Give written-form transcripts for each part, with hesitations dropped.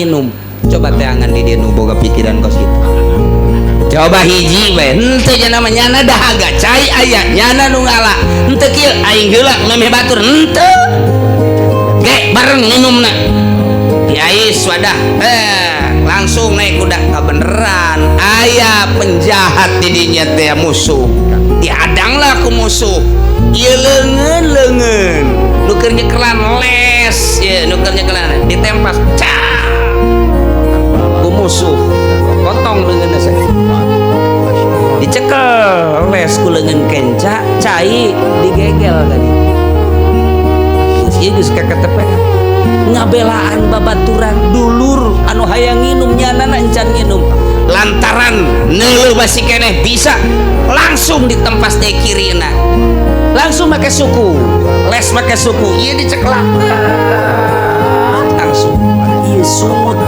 minum. Coba teangan di dia nu boga pikiran kos gitu. Coba hiji we henteu nya namanya na dahaga cai aya nyana nu ngala henteu kieu aing heula memeh batur henteu ge bareng minumna kiai swadah langsung naik kuda kebeneran aya penjahat di dinya teh musuh diadanglah ku musuh ieu leungeun nu keur nyekelan les ye nu keur nyekelan ditempas cah ku musuh potong leungeunna saya dicekel les ku leungeun kenca cai digegel tadi ieu geus kaketepen ngabelaan babaturan dulur anu hayang nginum nyanana encan nginum lantaran neuleuh masih keneh bisa langsung ditempas deui kirina langsung make suku les make suku ieu diceklak langsung ieu sumut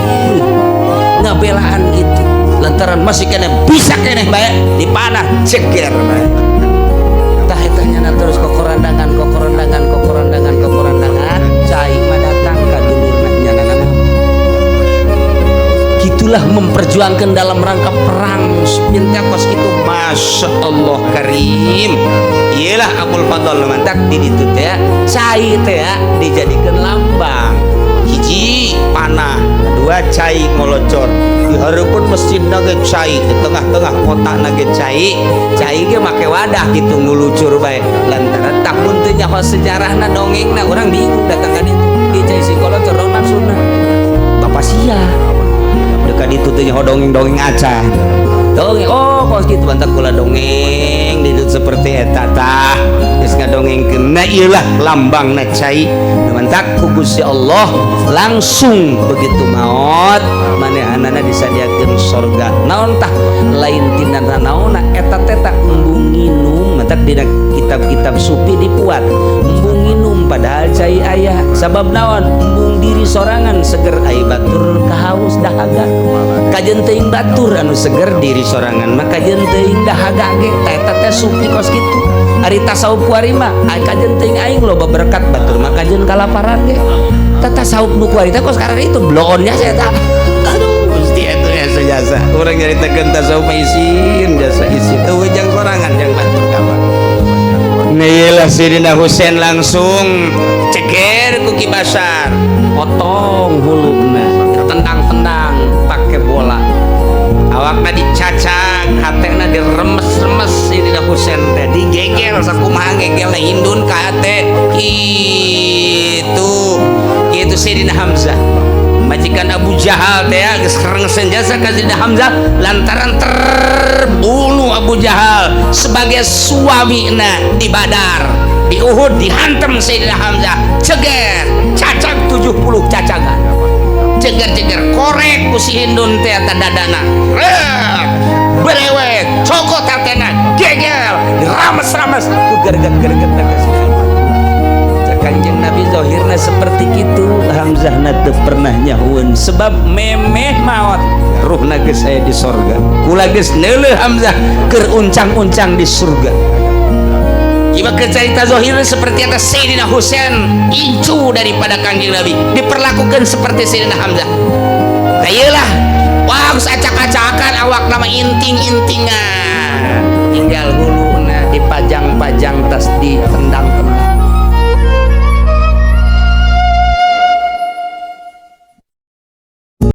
ngabelaan itu lantaran masih keneh bisa keneh bae dipanah ceger bae tah eta nyana terus kokorandangan cai madatang ka dulurna nyana gitulah memperjuangkan dalam rangka perang pinta kos itu masya Allah karim iyalah Abul Fadl mantak di ditu teh cai teh dijadikan lambang hiji panah dua cai ngolocor di hareupeun masjidna ge cai di tengah-tengah kota na ge cai ge make wadah gitu ngulucur bae lantaran takun teu nyaho sejarahna dongengna urang bingung datang ka ditu di cai si ngolocor dong nafsuna bapak sia dekat ditu teh nyaho dongeng-dongeng acan dongeng oh kos kitu bantak kula dongeng di ditu seperti eta tah geus ngadongengkeun na ieu lah lambangna cai mantak ku Gusti Allah langsung begitu maot manehanana disadiakeun surga naon tah lain tinana naonna eta teh tak embung nginum mantak dina kitab-kitab sufi dipuat embung nginum padahal cai aya sabab naon embung diri sorangan seger ai batur kahaus dahaga kajeun teuing batur anu seger diri sorangan maka kajeun teuing dahaga ge eta teh sufi kos kitu ari tasawuf kuari mah kajeun teuing aing loba berkat batur maka kajeun kalaparan ge tata tasawuf nu kuari teh kos karena itu bloonnya saya tak aduh gusti eta jasa urang nyaritakeun tasawuf isin jasa isin teu jang sorangan jang batur kawan Nailah Sidina Husein langsung ceger ku Ki Basar potong huluna tendang-tendang pakai bola awakna dicacang hatena diremes-remes Sidina Husein teh digegel sakumaha gegelna hindun ka hate kitu Sidina Hamzah majikan Abu Jahal teh geus karengsen jasa ka Sidina Hamzah lantaran terbunuh Abu Jahal sebagai suamina di Badar di Uhud dihantam Sidina Hamzah ceger cacang 70 cacangan ceger-ceger korek ku si hindun teh eta dadana berewet cokot hatena gegel dirames-rames ku gerget-gerget ka Kanjeng Nabi zahirna seperti itu Hamzah teu pernah nyahueun sebab memeh maot ruhna geus aya di sorga kula geus neuleuh Hamzah keur uncang-uncang di surga ieu cerita zahirna seperti eta Sayyidina Husein incu daripada Kanjeng Nabi diperlakukan seperti Sayyidina Hamzah ayelah wah geus acak-acakan awak nama inting-intingan tinggal huluna dipajang-pajang tas ditendang-tendang